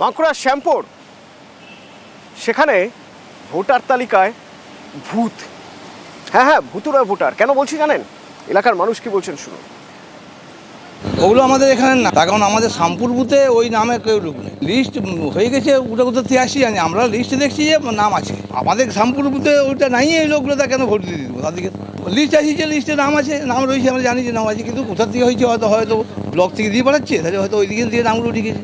বাঁকুড়ার শ্যামপুর, সেখানে ভোটার তালিকায় ভূত। হ্যাঁ, ভুতুড়ে ভোটার। কেন বলছি জানেন? এলাকার মানুষ কি বলছেন শুনুন। ওগুলো আমাদের এখানে না, তার কারণ আমাদের শ্যামপুর বুথে ওই নামে কেউ লোক নেই। লিস্ট হয়ে গেছে, ওটা কোথা থেকে আসি জানি, আমরা লিস্টে দেখছি যে নাম আছে। আমাদের শ্যামপুর বুথে ওইটা নাই, এই লোকগুলো তা কেন ভোট দিয়ে দিব? তাদেরকে লিস্ট আসি যে লিস্টে নাম আছে, নাম রয়েছে, আমরা জানি যে নাম আছে, কিন্তু কোথা থেকে হয়েছে হয়তো ব্লক থেকে দিয়ে পাঠাচ্ছে, তাহলে হয়তো ওই দিকে দিয়ে নামগুলো ঢুকেছে।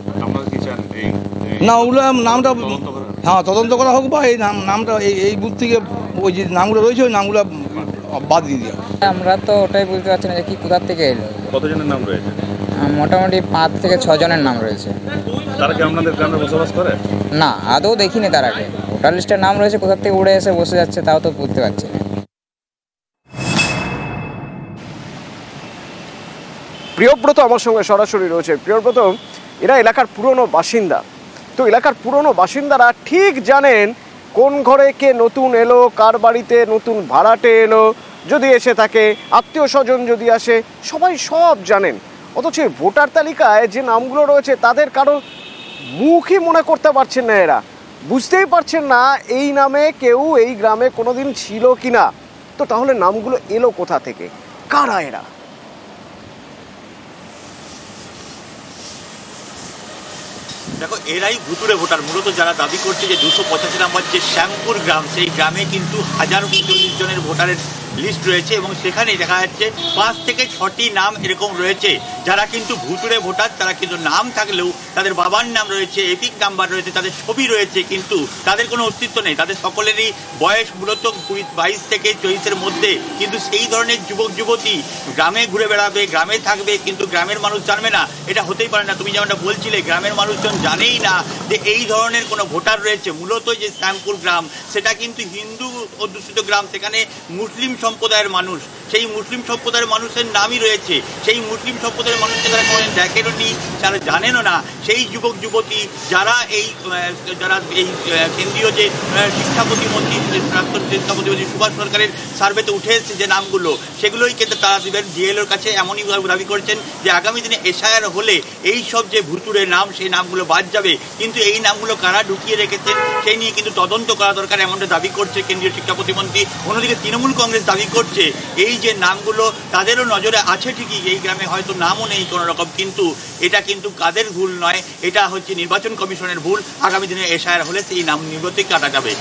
না, ওগুলো নামটা হ্যাঁ তদন্ত করা হোক, বা এই নামটা এই বুথ থেকে ওই যে নামগুলো রয়েছে ওই নামগুলো বাদ দিয়ে দেওয়া। আমরা তো ওটাই বুঝতে পারছি না যে কি কোথা থেকে এলো। কতজনের নাম রয়েছে? মোটামুটি 5 থেকে 6 জনের নাম রয়েছে। তারা কি আপনাদের গ্রামে বসবাস করে? না, আদৌ দেখিনি তার আগে। ভোটার লিস্টের নাম রয়েছে, কোথা থেকে উড়ে এসে বসে যাচ্ছে তাও তো বুঝতে পারছি না। প্রিয়ব্রত আমার সঙ্গে সরাসরি রয়েছে। প্রিয়ব্রত, এরা এলাকার পুরনো বাসিন্দা। তো এলাকার পুরনো বাসিন্দারা ঠিক জানেন কোন ঘরে কে নতুন এলো, কার বাড়িতে নতুন ভাড়াটে এলো, যদি এসে থাকে, আত্মীয় স্বজন যদি আসে, সবাই সব জানেন। অথচ ভোটার তালিকায় যে নামগুলো রয়েছে তাদের কারো মুখই মনে করতে পারছেন না। এরা বুঝতেই পারছেন না এই নামে কেউ এই গ্রামে কোনোদিন ছিল কিনা। তো তাহলে নামগুলো এলো কোথা থেকে, কারা এরা? দেখো, এরাই ভুতুড়ে ভোটার। মূলত যারা দাবি করছে যে 285 নম্বর যে শ্যামপুর গ্রাম, সেই গ্রামে কিন্তু 1040 জনের ভোটারের লিস্ট রয়েছে এবং সেখানে দেখা যাচ্ছে 5 থেকে 6টি নাম এরকম রয়েছে যারা কিন্তু ভুতুড়ে ভোটার। তারা কিন্তু নাম থাকলেও তাদের বাবার নাম রয়েছে, এপিক নাম্বার রয়েছে, তাদের ছবি রয়েছে, কিন্তু তাদের কোনো অস্তিত্ব নেই। তাদের সকলেরই বয়স মূলত 22 থেকে 24-এর মধ্যে। কিন্তু সেই ধরনের যুবক যুবতী গ্রামে ঘুরে বেড়াবে, গ্রামে থাকবে, কিন্তু গ্রামের মানুষ জানবে না। এটা হতেই পারে না। তুমি যেমনটা বলছিলে, গ্রামের মানুষজন জানেই না যে এই ধরনের কোনো ভোটার রয়েছে। মূলত যে শ্যামপুর গ্রাম, সেটা কিন্তু হিন্দু অধ্যুষিত গ্রাম। সেখানে মুসলিম সম্প্রদায়ের মানুষ, সেই মুসলিম সম্প্রদায়ের মানুষের নামই রয়েছে। সেই মুসলিম সম্প্রদায়ের মানুষকে তারা কোনোদিন দেখেনও নি, তারা জানেনও না। সেই যুবক যুবতী যারা এই কেন্দ্রীয় যে শিক্ষা প্রতিমন্ত্রী, প্রাক্তন শিক্ষা প্রতিমন্ত্রী সুভাষ সরকারের সার্ভেতে উঠে এসেছে যে নামগুলো, সেগুলোই কিন্তু তারা দেবেন। ডিএলওর কাছে এমনই দাবি করছেন যে আগামী দিনে এসআইআর হলে এই সব যে ভুতুড়ে নাম, সেই নামগুলো বাদ যাবে। কিন্তু এই নামগুলো কারা ঢুকিয়ে রেখেছেন সেই নিয়ে কিন্তু তদন্ত করা দরকার, এমনটা দাবি করছে কেন্দ্রীয় শিক্ষা প্রতিমন্ত্রী। অন্যদিকে তৃণমূল কংগ্রেস দাবি করছে এই যে নামগুলো তাদেরও নজরে আছে ঠিকই, এই গ্রামে হয়তো নামও নেই কোনো রকম, কিন্তু এটা কিন্তু কাদের ভুল নয়, এটা হচ্ছে নির্বাচন কমিশনের ভুল। আগামী দিনে এসআইআর হলে সেই নাম নির্গতি কাটা যাবে।